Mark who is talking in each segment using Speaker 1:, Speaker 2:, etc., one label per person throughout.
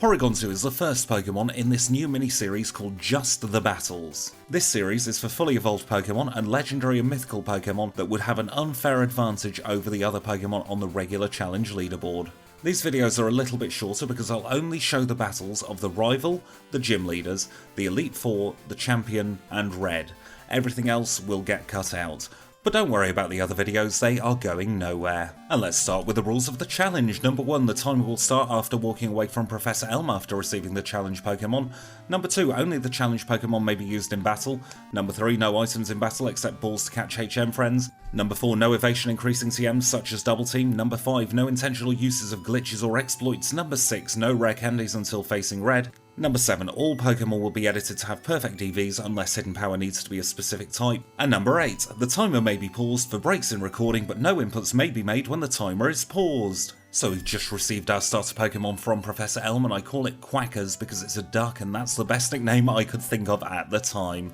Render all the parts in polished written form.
Speaker 1: Porygon2 is the first Pokemon in this new mini-series called Just the Battles. This series is for fully evolved Pokemon and legendary and mythical Pokemon that would have an unfair advantage over the other Pokemon on the regular challenge leaderboard. These videos are a little bit shorter because I'll only show the battles of the rival, the gym leaders, the Elite Four, the champion, and Red. Everything else will get cut out. But don't worry about the other videos, they are going nowhere. And let's start with the rules of the challenge. Number 1, the timer will start after walking away from Professor Elm after receiving the challenge Pokemon. Number 2, only the challenge Pokemon may be used in battle. Number 3, no items in battle except balls to catch HM friends. Number 4, no evasion increasing TMs such as Double Team. Number 5, no intentional uses of glitches or exploits. Number 6, no rare candies until facing Red. Number 7, all Pokemon will be edited to have perfect EVs unless hidden power needs to be a specific type. And number 8, the timer may be paused for breaks in recording, but no inputs may be made when the timer is paused. So we've just received our starter Pokemon from Professor Elm, and I call it Quackers because it's a duck and that's the best nickname I could think of at the time.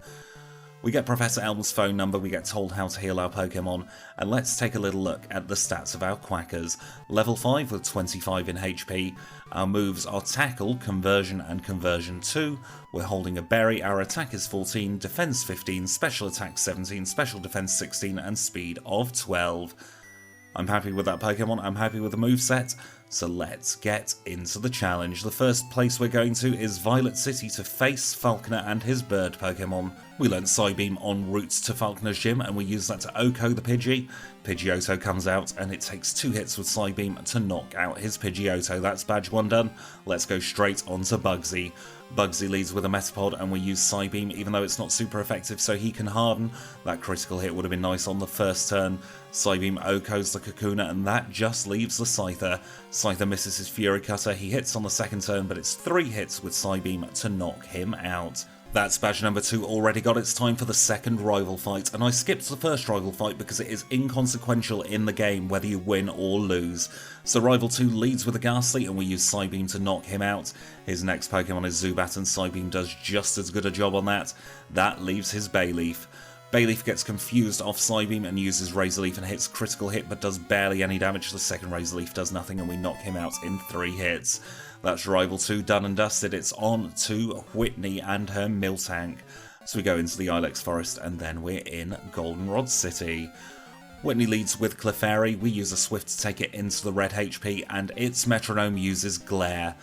Speaker 1: We get Professor Elm's phone number, we get told how to heal our Pokemon, and let's take a little look at the stats of our Quackers. Level 5 with 25 in HP, our moves are Tackle, Conversion and Conversion 2, we're holding a berry, our attack is 14, defense 15, special attack 17, special defense 16 and speed of 12. I'm happy with that Pokemon, I'm happy with the moveset, so let's get into the challenge. The first place we're going to is Violet City to face Falconer and his bird Pokemon. We learnt Psybeam en route to Falconer's gym and we use that to OHKO the Pidgey. Pidgeotto comes out and it takes 2 hits with Psybeam to knock out his Pidgeotto. That's badge 1 done. Let's go straight on to Bugsy. Bugsy leads with a Metapod and we use Psybeam even though it's not super effective so he can harden. That critical hit would have been nice on the first turn. Psybeam OHKOs the Kakuna and that just leaves the Scyther. Scyther misses his Fury Cutter, he hits on the second turn but it's 3 hits with Psybeam to knock him out. That's badge number 2 already got. It's time for the second rival fight, and I skipped the first rival fight because it is inconsequential in the game whether you win or lose. So rival 2 leads with a Ghastly and we use Psybeam to knock him out. His next Pokemon is Zubat and Psybeam does just as good a job on that. That leaves his Bayleaf. Bayleaf gets confused off Psybeam and uses Razor Leaf and hits critical hit but does barely any damage. The second Razor Leaf does nothing and we knock him out in 3 hits. That's rival 2 done and dusted. It's on to Whitney and her Miltank. So we go into the Ilex Forest and then we're in Goldenrod City. Whitney leads with Clefairy, we use a Swift to take it into the red HP and its Metronome uses Glare.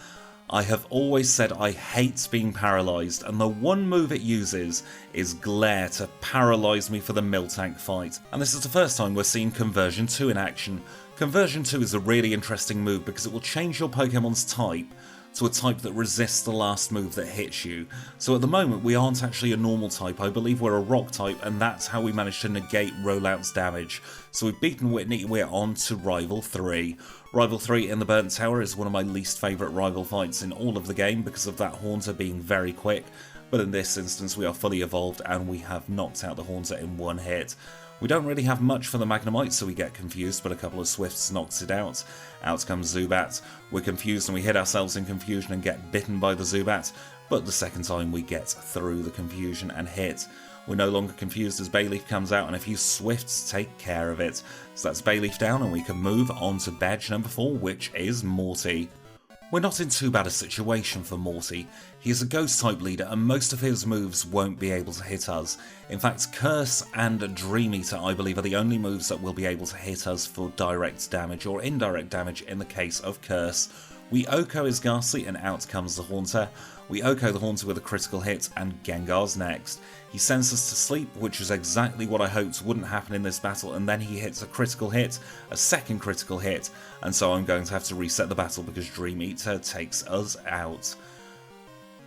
Speaker 1: I have always said I hate being paralysed and the one move it uses is Glare to paralyse me for the Miltank fight. And this is the first time we're seeing Conversion 2 in action. Conversion 2 is a really interesting move because it will change your Pokemon's type to a type that resists the last move that hits you. So at the moment we aren't actually a normal type, I believe we're a rock type and that's how we managed to negate Rollout's damage. So we've beaten Whitney, we're on to Rival 3. Rival 3 in the Burnt Tower is one of my least favourite rival fights in all of the game because of that Haunter being very quick, but in this instance we are fully evolved and we have knocked out the Haunter in 1 hit. We don't really have much for the Magnemite, so we get confused, but a couple of Swifts knocks it out. Out comes Zubat. We're confused and we hit ourselves in confusion and get bitten by the Zubat, but the second time we get through the confusion and hit. We're no longer confused as Bayleaf comes out and a few Swifts take care of it. So that's Bayleaf down and we can move on to badge number 4, which is Morty. We're not in too bad a situation for Morty. He is a ghost type leader and most of his moves won't be able to hit us. In fact, Curse and Dream Eater I believe are the only moves that will be able to hit us for direct damage or indirect damage in the case of Curse. We OHKO his Ghastly and out comes the Haunter. We OHKO the Haunter with a critical hit and Gengar's next. He sends us to sleep, which is exactly what I hoped wouldn't happen in this battle, and then he hits a critical hit, a second critical hit, and so I'm going to have to reset the battle because Dream Eater takes us out.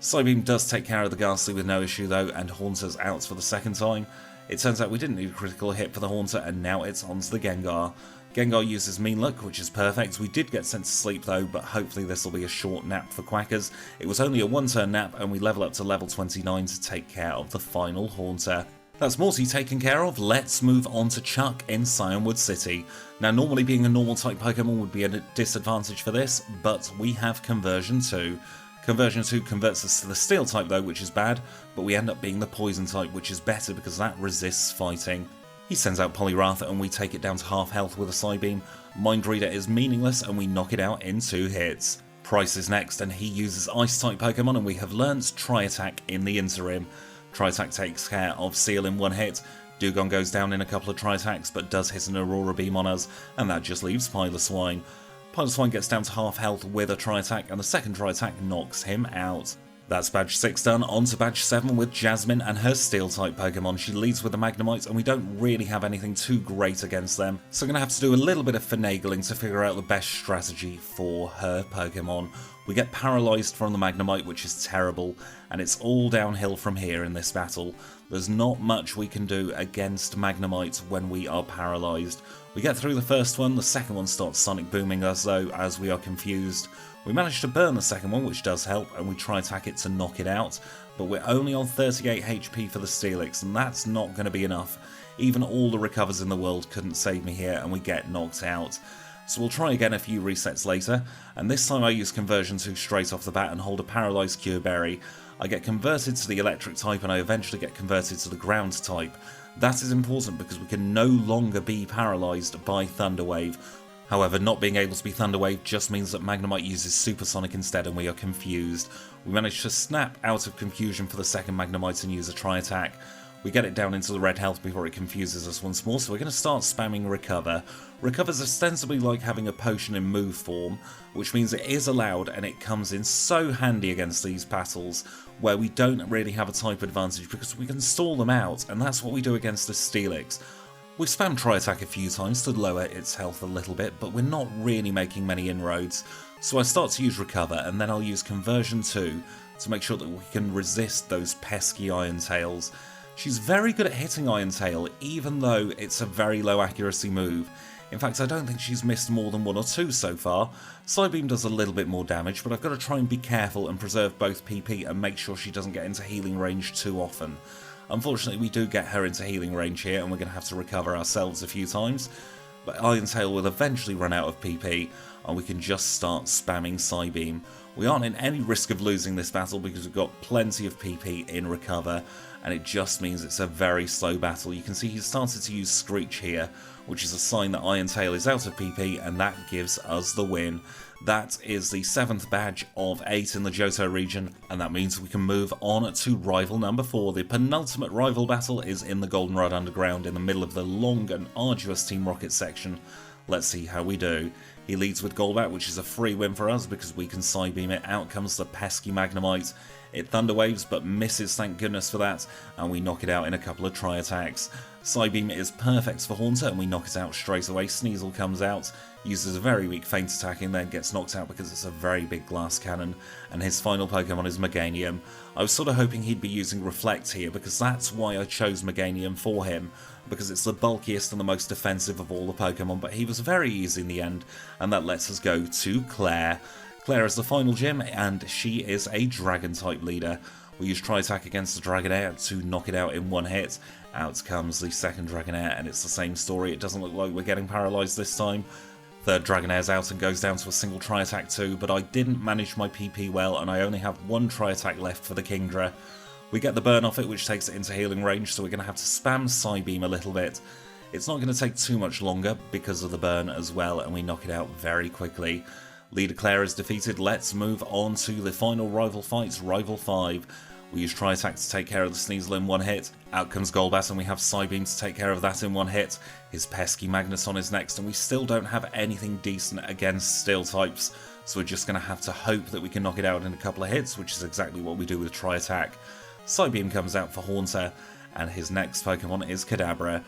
Speaker 1: Psybeam does take care of the Ghastly with no issue though, and Haunter's out for the second time. It turns out we didn't need a critical hit for the Haunter, and now it's on to the Gengar. Gengar uses Mean Look, which is perfect. We did get sent to sleep though, but hopefully this will be a short nap for Quackers. It was only a 1-turn nap, and we level up to level 29 to take care of the final Haunter. That's Morty taken care of. Let's move on to Chuck in Cyanwood City. Now normally being a normal type Pokemon would be a disadvantage for this, but we have Conversion 2. Conversion 2 converts us to the Steel type though, which is bad, but we end up being the Poison type, which is better because that resists fighting. He sends out Poliwrath and we take it down to half health with a Psybeam. Mind Reader is meaningless and we knock it out in 2 hits. Price is next, and he uses Ice-type Pokemon, and we have learnt Tri-Attack in the interim. Tri-Attack takes care of Seal in one hit. Dewgong goes down in a couple of Tri-Attacks, but does hit an Aurora Beam on us, and that just leaves Piloswine. Piloswine gets down to half health with a Tri-Attack, and the second Tri-Attack knocks him out. That's badge 6 done, on to badge 7 with Jasmine and her Steel-type Pokemon. She leads with the Magnemite, and we don't really have anything too great against them, so I'm going to have to do a little bit of finagling to figure out the best strategy for her Pokemon. We get paralysed from the Magnemite, which is terrible, and it's all downhill from here in this battle. There's not much we can do against Magnemite when we are paralysed. We get through the first one, the second one starts Sonic Booming us though, as we are confused. We manage to burn the second one, which does help, and we try attack it to knock it out, but we're only on 38 HP for the Steelix, and that's not going to be enough. Even all the recovers in the world couldn't save me here, and we get knocked out. So we'll try again a few resets later, and this time I use Conversion 2 straight off the bat and hold a Paralysed Cure Berry. I get converted to the Electric type, and I eventually get converted to the Ground type. That is important because we can no longer be paralysed by Thunder Wave. However, not being able to be Thunder Wave just means that Magnemite uses Supersonic instead, and we are confused. We manage to snap out of confusion for the second Magnemite and use a Tri-Attack. We get it down into the red health before it confuses us once more, so we're going to start spamming Recover. Recover's ostensibly like having a potion in move form, which means it is allowed, and it comes in so handy against these battles where we don't really have a type advantage because we can stall them out, and that's what we do against the Steelix. We've spammed Tri-Attack a few times to lower its health a little bit, but we're not really making many inroads, so I start to use Recover, and then I'll use Conversion 2 to make sure that we can resist those pesky Iron Tails. She's very good at hitting Iron Tail, even though it's a very low accuracy move. In fact, I don't think she's missed more than 1 or 2 so far. Psybeam does a little bit more damage, but I've got to try and be careful and preserve both PP and make sure she doesn't get into healing range too often. Unfortunately, we do get her into healing range here, and we're going to have to recover ourselves a few times. But Iron Tail will eventually run out of PP, and we can just start spamming Psybeam. We aren't in any risk of losing this battle because we've got plenty of PP in Recover, and it just means it's a very slow battle. You can see he's started to use Screech here, which is a sign that Iron Tail is out of PP, and that gives us the win. That is the 7th badge of 8 in the Johto region, and that means we can move on to rival number 4. The penultimate rival battle is in the Goldenrod Underground in the middle of the long and arduous Team Rocket section. Let's see how we do. He leads with Golbat, which is a free win for us because we can Psybeam it. Out comes the pesky Magnemite. It Thunder Waves but misses, thank goodness for that, and we knock it out in a couple of Tri-Attacks. Psybeam is perfect for Haunter, and we knock it out straight away. Sneasel comes out, uses a very weak Feint Attack, and then gets knocked out because it's a very big Glass Cannon, and his final Pokemon is Meganium. I was sort of hoping he'd be using Reflect here, because that's why I chose Meganium for him, because it's the bulkiest and the most defensive of all the Pokemon, but he was very easy in the end, and that lets us go to Claire. Claire is the final gym, and she is a Dragon-type leader. We use Tri-Attack against the Dragonair to knock it out in one hit. Out comes the second Dragonair, and it's the same story. It doesn't look like we're getting paralysed this time. Third Dragonair's out and goes down to a single Tri-Attack too, but I didn't manage my PP well, and I only have 1 Tri-Attack left for the Kingdra. We get the burn off it, which takes it into healing range, so we're going to have to spam Psybeam a little bit. It's not going to take too much longer because of the burn as well, and we knock it out very quickly. Leader Claire is defeated. Let's move on to the final rival fight, Rival 5. We use Tri-Attack to take care of the Sneasel in one hit. Out comes Golbat, and we have Psybeam to take care of that in one hit. His pesky Magneton is next, and we still don't have anything decent against Steel types, so we're just going to have to hope that we can knock it out in a couple of hits, which is exactly what we do with Tri-Attack. Psybeam comes out for Haunter, and his next Pokemon is Kadabra.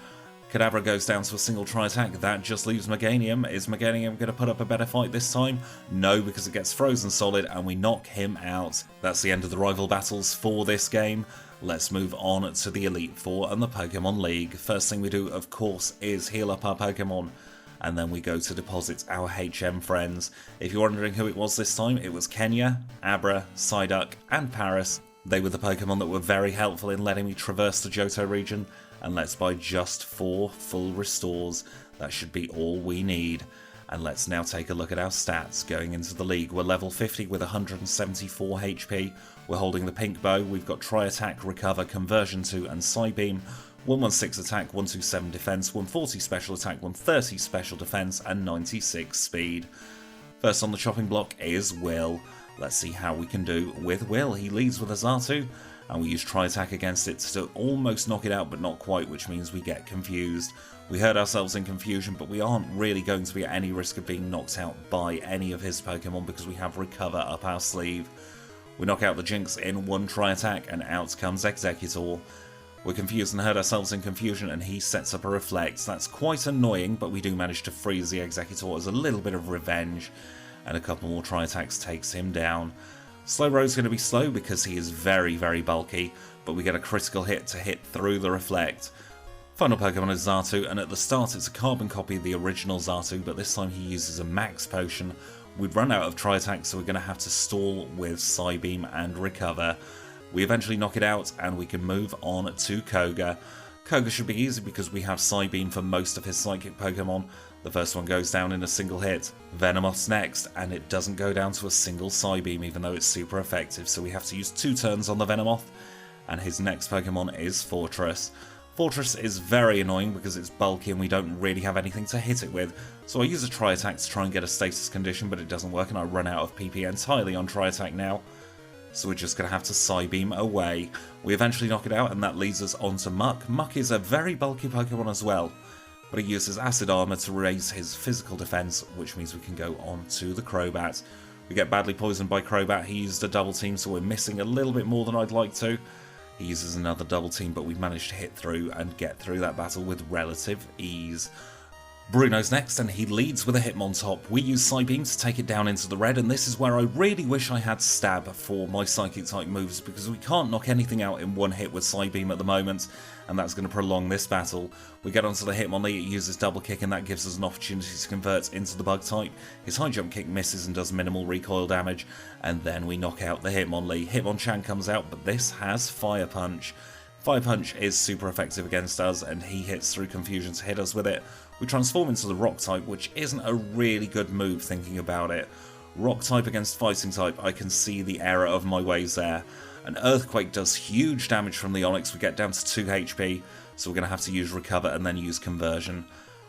Speaker 1: Kadabra goes down to a single Tri-Attack. That just leaves Meganium. Is Meganium going to put up a better fight this time? No, because it gets frozen solid and we knock him out. That's the end of the rival battles for this game. Let's move on to the Elite Four and the Pokemon League. First thing we do, of course, is heal up our Pokemon, and then we go to deposit our HM friends. If you're wondering who it was this time, it was Kenya, Abra, Psyduck, and Paris. They were the Pokemon that were very helpful in letting me traverse the Johto region, and let's buy just 4 full restores. That should be all we need. And let's now take a look at our stats going into the league. We're level 50 with 174 HP. We're holding the pink bow. We've got Tri-Attack, Recover, Conversion 2 and Psybeam. 116 attack, 127 defense, 140 special attack, 130 special defense and 96 speed. First on the chopping block is Will. Let's see how we can do with Will. He leads with a Xatu, and we use Tri-Attack against it to almost knock it out, but not quite, which means we get confused. We hurt ourselves in confusion, but we aren't really going to be at any risk of being knocked out by any of his Pokemon because we have Recover up our sleeve. We knock out the Jinx in one Tri-Attack, and out comes Exeggutor. We're confused and hurt ourselves in confusion, and he sets up a Reflect. That's quite annoying, but we do manage to freeze the Exeggutor as a little bit of revenge, and a couple more Tri-Attacks takes him down. Slowbro's going to be slow because he is very, very bulky, but we get a critical hit to hit through the Reflect. Final Pokemon is Xatu, and at the start it's a carbon copy of the original Xatu, but this time he uses a Max Potion. We'd run out of Tri-Attack, so we're going to have to stall with Psybeam and Recover. We eventually knock it out, and we can move on to Koga. Koga should be easy because we have Psybeam for most of his Psychic Pokemon. The first one goes down in a single hit. Venomoth's next, and it doesn't go down to a single Psybeam even though it's super effective, so we have to use 2 turns on the Venomoth, and his next Pokemon is Fortress. Fortress is very annoying because it's bulky and we don't really have anything to hit it with, so I use a Tri-Attack to try and get a status condition, but it doesn't work and I run out of PP entirely on Tri-Attack now. So we're just going to have to Psybeam away. We eventually knock it out, and that leads us on to Muck. Muck is a very bulky Pokemon as well, but he uses Acid Armor to raise his physical defense, which means we can go on to the Crobat. We get badly poisoned by Crobat. He used a double team, so we're missing a little bit more than I'd like to. He uses another double team, but we've managed to hit through and get through that battle with relative ease. Bruno's next, and he leads with a Hitmontop. We use Psybeam to take it down into the red, and this is where I really wish I had Stab for my Psychic type moves, because we can't knock anything out in one hit with Psybeam at the moment, and that's going to prolong this battle. We get onto the Hitmonlee, it uses Double Kick, and that gives us an opportunity to convert into the Bug type. His High Jump Kick misses and does minimal recoil damage, and then we knock out the Hitmonlee. Hitmonchan comes out, but this has Fire Punch. Fire Punch is super effective against us, and he hits through confusion to hit us with it. We transform into the Rock type, which isn't a really good move thinking about it. Rock type against Fighting type, I can see the error of my ways there. An Earthquake does huge damage from the Onix. We get down to 2 HP, so we're going to have to use Recover and then use Conversion.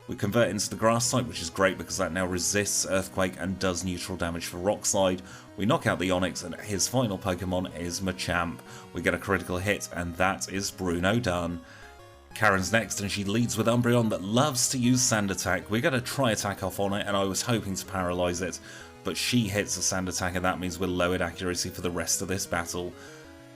Speaker 1: We convert into the Grass type, which is great because that now resists Earthquake and does neutral damage for Rock Slide. We knock out the Onix, and his final Pokemon is Machamp. We get a critical hit, and that is Bruno done. Karen's next, and she leads with Umbreon that loves to use Sand Attack. We're going to Tri-Attack off on it, and I was hoping to paralyze it, but she hits a Sand Attack, and that means we're lowered accuracy for the rest of this battle.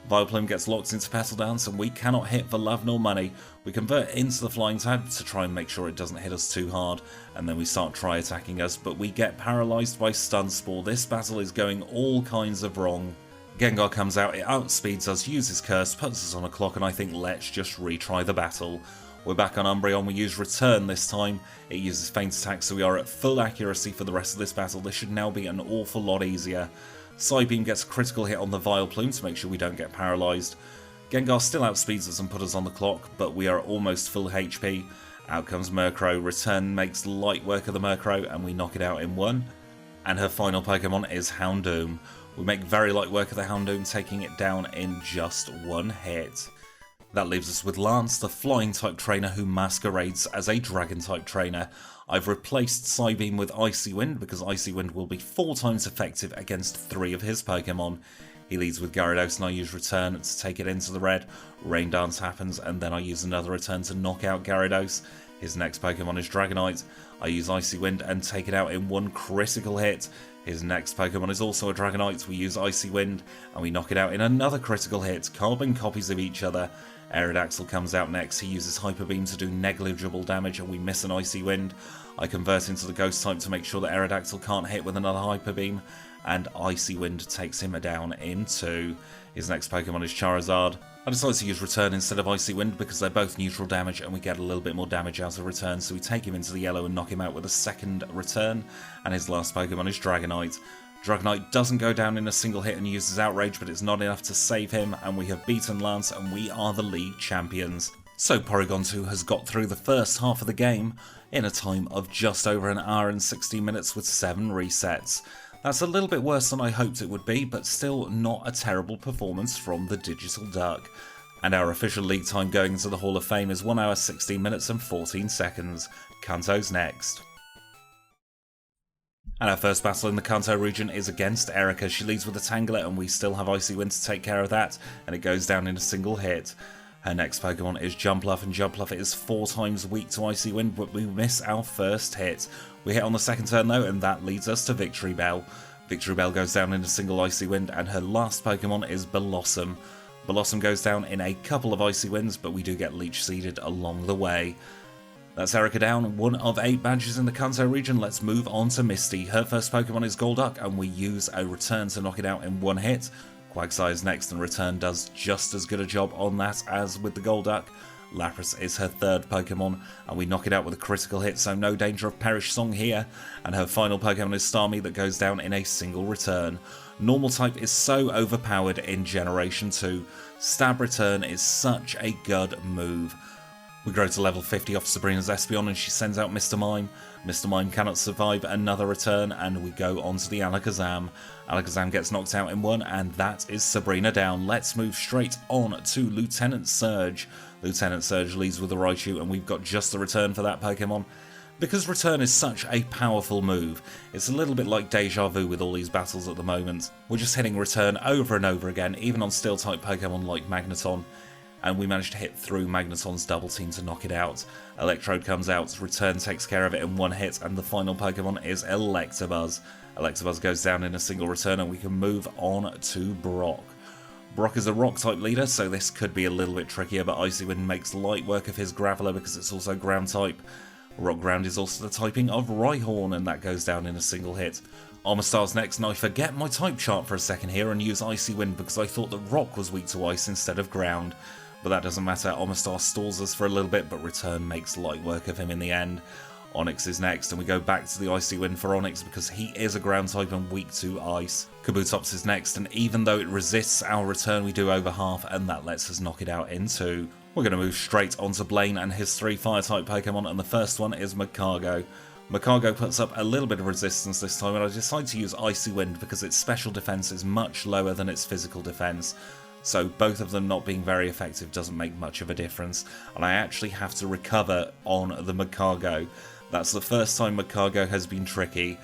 Speaker 1: Vileplume gets locked into Petal Dance, and we cannot hit for love nor money. We convert into the Flying type to try and make sure it doesn't hit us too hard, and then we start Tri-Attacking us, but we get paralysed by Stun Spore. This battle is going all kinds of wrong. Gengar comes out, it outspeeds us, uses Curse, puts us on a clock, and I think let's just retry the battle. We're back on Umbreon, we use Return this time. It uses Feint Attack, so we are at full accuracy for the rest of this battle. This should now be an awful lot easier. Psybeam gets a critical hit on the Vileplume to make sure we don't get paralysed. Gengar still outspeeds us and puts us on the clock, but we are almost full HP. Out comes Murkrow, Return makes light work of the Murkrow, and we knock it out in one. And her final Pokemon is Houndoom. We make very light work of the Houndoom, taking it down in just one hit. That leaves us with Lance, the Flying type trainer who masquerades as a Dragon type trainer. I've replaced Psybeam with Icy Wind because Icy Wind will be 4 times effective against 3 of his Pokemon. He leads with Gyarados, and I use Return to take it into the red. Rain Dance happens, and then I use another Return to knock out Gyarados. His next Pokemon is Dragonite. I use Icy Wind and take it out in one critical hit. His next Pokemon is also a Dragonite. We use Icy Wind, and we knock it out in another critical hit. Carbon copies of each other. Aerodactyl comes out next. He uses Hyper Beam to do negligible damage, and we miss an Icy Wind. I convert into the Ghost type to make sure that Aerodactyl can't hit with another Hyper Beam, and Icy Wind takes him down in 2. His next Pokemon is Charizard. I decided to use Return instead of Icy Wind because they're both neutral damage and we get a little bit more damage out of Return, so we take him into the yellow and knock him out with a second Return, and his last Pokemon is Dragonite. Dragonite doesn't go down in a single hit and uses Outrage, but it's not enough to save him, and we have beaten Lance, and we are the league champions. So Porygon2 has got through the first half of the game in a time of just over an hour and 60 minutes with 7 resets. That's a little bit worse than I hoped it would be, but still not a terrible performance from the Digital Duck. And our official league time going into the Hall of Fame is 1 hour 16 minutes and 14 seconds. Kanto's next. And our first battle in the Kanto region is against Erica. She leads with a Tangela and we still have Icy Wind to take care of that, and it goes down in a single hit. Her next Pokemon is Jumpluff, and Jumpluff is 4 times weak to Icy Wind, but we miss our first hit. We hit on the second turn though, and that leads us to Victory Bell. Victory Bell goes down in a single Icy Wind, and her last Pokemon is Blossom. Blossom goes down in a couple of Icy Winds, but we do get Leech Seeded along the way. That's Erica down, 1 of 8 badges in the Kanto region. Let's move on to Misty. Her first Pokemon is Golduck, and we use a Return to knock it out in 1 hit. Quagsire is next, and Return does just as good a job on that as with the Golduck. Lapras is her third Pokemon, and we knock it out with a critical hit, so no danger of Perish Song here. And her final Pokemon is Starmie, that goes down in a single return. Normal type is so overpowered in Generation 2. Stab Return is such a good move. We grow to level 50 off Sabrina's Espeon, and she sends out Mr. Mime. Mr. Mime cannot survive another return, and we go on to the Alakazam. Alakazam gets knocked out in 1, and that is Sabrina down. Let's move straight on to Lieutenant Surge. Lieutenant Surge leads with a Raichu, and we've got just the return for that Pokemon. Because Return is such a powerful move, it's a little bit like Deja Vu with all these battles at the moment. We're just hitting Return over and over again, even on Steel-type Pokemon like Magneton. And we managed to hit through Magneton's double team to knock it out. Electrode comes out, Return takes care of it in 1 hit, and the final Pokemon is Electabuzz. Electabuzz goes down in a single return, and we can move on to Brock. Brock is a Rock-type leader, so this could be a little bit trickier, but Icy Wind makes light work of his Graveler because it's also Ground-type. Rock Ground is also the typing of Rhyhorn, and that goes down in a single hit. Armorstar's next, and I forget my type chart for a second here and use Icy Wind because I thought that Rock was weak to Ice instead of Ground. But that doesn't matter, Armorstar stalls us for a little bit, but Return makes light work of him in the end. Onix is next, and we go back to the Icy Wind for Onix because he is a ground type and weak to ice. Kabutops is next, and even though it resists our return, we do over half, and that lets us knock it out in 2. We're going to move straight onto Blaine and his 3 fire-type Pokemon, and the first one is Magcargo. Magcargo puts up a little bit of resistance this time, and I decide to use Icy Wind because its special defense is much lower than its physical defense. So both of them not being very effective doesn't make much of a difference, and I actually have to recover on the Magcargo. That's the first time Magcargo has been tricky.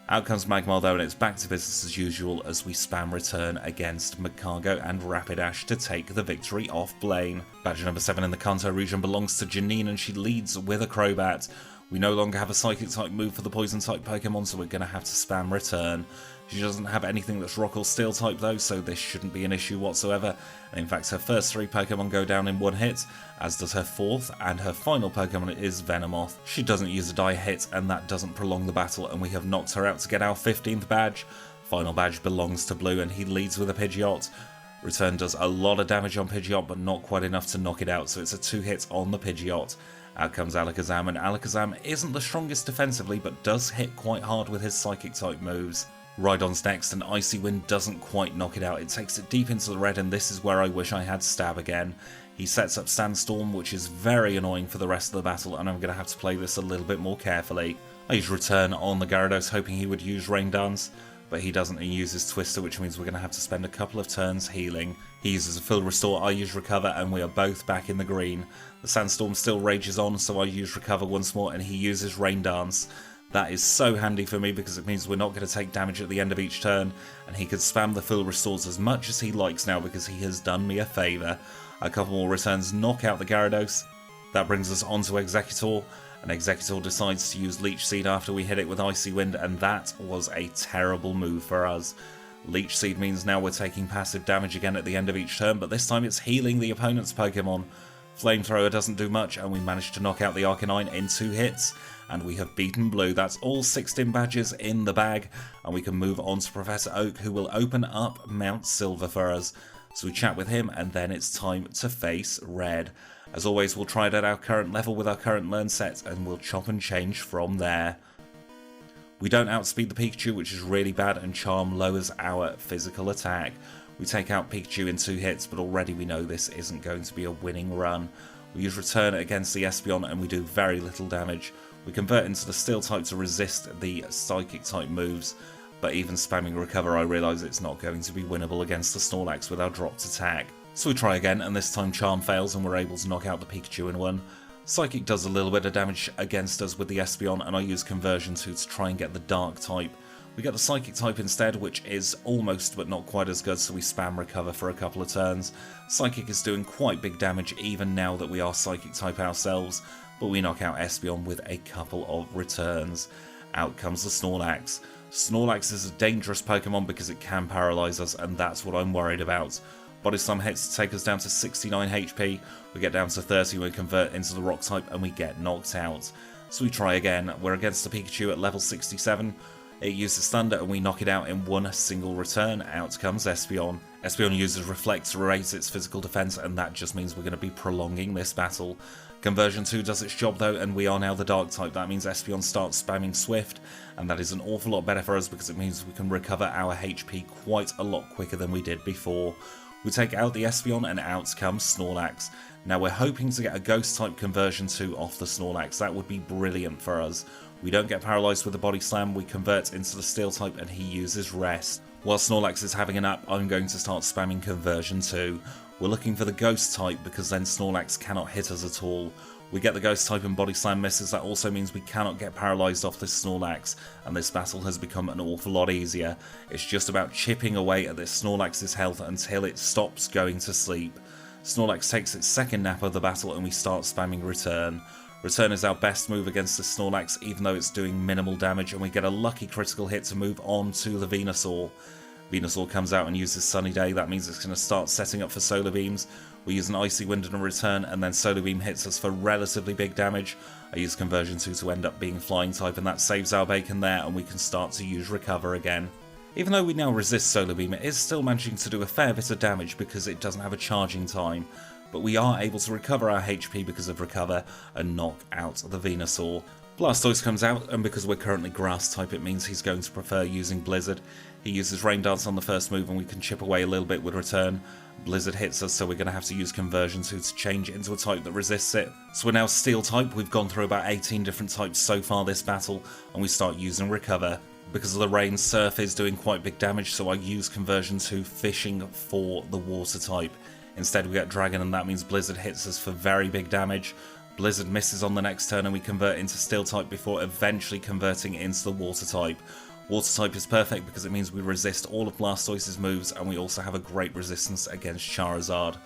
Speaker 1: Out comes Magmar though, and it's back to business as usual as we spam Return against Magcargo and Rapidash to take the victory off Blaine. Badge number 7 in the Kanto region belongs to Janine, and she leads with a Crobat. We no longer have a Psychic type move for the Poison type Pokemon, so we're going to have to spam Return. She doesn't have anything that's Rock or Steel type though, so this shouldn't be an issue whatsoever. And in fact, her first 3 Pokemon go down in 1 hit, as does her 4th, and her final Pokemon is Venomoth. She doesn't use a die hit, and that doesn't prolong the battle, and we have knocked her out to get our 15th badge. Final badge belongs to Blue, and he leads with a Pidgeot. Return does a lot of damage on Pidgeot, but not quite enough to knock it out, so it's a 2 hit on the Pidgeot. Out comes Alakazam, and Alakazam isn't the strongest defensively, but does hit quite hard with his Psychic type moves. Rhydon's next, and Icy Wind doesn't quite knock it out. It takes it deep into the red, and this is where I wish I had Stab again. He sets up Sandstorm, which is very annoying for the rest of the battle, and I'm going to have to play this a little bit more carefully. I use Return on the Gyarados, hoping he would use Rain Dance, but he doesn't. He uses Twister, which means we're going to have to spend a couple of turns healing. He uses a Full Restore, I use Recover, and we are both back in the green. The Sandstorm still rages on, so I use Recover once more, and he uses Rain Dance. That is so handy for me because it means we're not going to take damage at the end of each turn, and he can spam the Full Restores as much as he likes now because he has done me a favour. A couple more returns knock out the Gyarados. That brings us on to Executor, and Executor decides to use Leech Seed after we hit it with Icy Wind, and that was a terrible move for us. Leech Seed means now we're taking passive damage again at the end of each turn, but this time it's healing the opponent's Pokemon. Flamethrower doesn't do much, and we managed to knock out the Arcanine in 2 hits, and we have beaten Blue. That's all 16 badges in the bag, and we can move on to Professor Oak, who will open up Mount Silver for us. So we chat with him, and then it's time to face Red. As always, we'll try it at our current level with our current learn set, and we'll chop and change from there. We don't outspeed the Pikachu, which is really bad, and Charm lowers our physical attack. We take out Pikachu in 2 hits, but already we know this isn't going to be a winning run. We use Return against the Espeon, and we do very little damage. We convert into the Steel type to resist the Psychic type moves, but even spamming Recover, I realise it's not going to be winnable against the Snorlax with our dropped attack. So we try again, and this time Charm fails, and we're able to knock out the Pikachu in 1. Psychic does a little bit of damage against us with the Espeon, and I use Conversion 2 to try and get the Dark type. We get the Psychic type instead, which is almost but not quite as good, so we spam Recover for a couple of turns. Psychic is doing quite big damage even now that we are Psychic type ourselves, but we knock out Espeon with a couple of returns. Out comes the Snorlax. Snorlax is a dangerous Pokemon because it can paralyze us, and that's what I'm worried about. Body Slam hits to take us down to 69 HP, we get down to 30 when we convert into the Rock type and we get knocked out. So we try again. We're against a Pikachu at level 67, it uses Thunder and we knock it out in one single return. Out comes Espeon. Espeon uses Reflect to raise its physical defense, and that just means we're going to be prolonging this battle. Conversion 2 does its job though, and we are now the Dark type. That means Espeon starts spamming Swift, and that is an awful lot better for us because it means we can recover our HP quite a lot quicker than we did before. We take out the Espeon and out comes Snorlax. Now we're hoping to get a Ghost type Conversion 2 off the Snorlax. That would be brilliant for us. We don't get paralysed with the Body Slam, we convert into the Steel type and he uses Rest. While Snorlax is having a nap, I'm going to start spamming Conversion 2. We're looking for the Ghost type because then Snorlax cannot hit us at all. We get the Ghost type and Body Slam misses, that also means we cannot get paralysed off this Snorlax, and this battle has become an awful lot easier. It's just about chipping away at this Snorlax's health until it stops going to sleep. Snorlax takes its second nap of the battle and we start spamming Return. Return is our best move against the Snorlax even though it's doing minimal damage, and we get a lucky critical hit to move on to the Venusaur. Venusaur comes out and uses Sunny Day, that means it's going to start setting up for Solar Beams. We use an Icy Wind and a Return, and then Solar Beam hits us for relatively big damage. I use Conversion 2 to end up being Flying type, and that saves our bacon there, and we can start to use Recover again. Even though we now resist Solar Beam, it is still managing to do a fair bit of damage because it doesn't have a charging time. But we are able to recover our HP because of Recover and knock out the Venusaur. Blastoise comes out, and because we're currently Grass type, it means he's going to prefer using Blizzard. He uses Rain Dance on the first move and we can chip away a little bit with Return. Blizzard hits us, so we're going to have to use Conversion 2 to change it into a type that resists it. So we're now Steel type. We've gone through about 18 different types so far this battle, and we start using Recover. Because of the rain, Surf is doing quite big damage, so I use Conversion 2 fishing for the Water type. Instead we get Dragon, and that means Blizzard hits us for very big damage. Blizzard misses on the next turn and we convert into Steel type before eventually converting into the Water type. Water type is perfect because it means we resist all of Blastoise's moves, and we also have a great resistance against Charizard.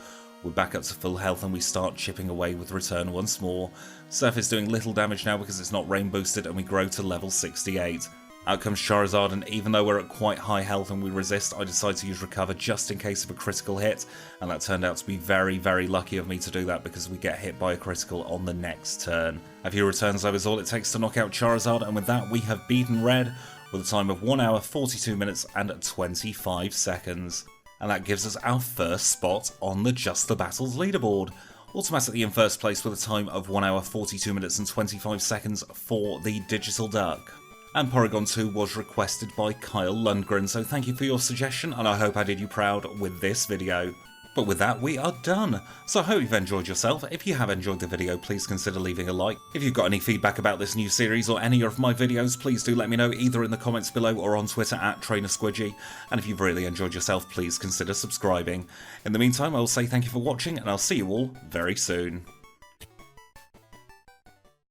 Speaker 1: We're back up to full health and we start chipping away with Return once more. Surf is doing little damage now because it's not rain boosted, and we grow to level 68. Out comes Charizard, and even though we're at quite high health and we resist, I decide to use Recover just in case of a critical hit, and that turned out to be very, very lucky of me to do that because we get hit by a critical on the next turn. A few returns though is all it takes to knock out Charizard, and with that we have beaten Red with a time of 1 hour 42 minutes and 25 seconds. And that gives us our first spot on the Just the Battles leaderboard. Automatically in first place with a time of 1 hour 42 minutes and 25 seconds for the Digital Duck. And Porygon2 was requested by Kyle Lundgren, so thank you for your suggestion, and I hope I did you proud with this video. But with that, we are done. So I hope you've enjoyed yourself. If you have enjoyed the video, please consider leaving a like. If you've got any feedback about this new series or any of my videos, please do let me know either in the comments below or on Twitter at TrainerSquidgy. And if you've really enjoyed yourself, please consider subscribing. In the meantime, I will say thank you for watching, and I'll see you all very soon.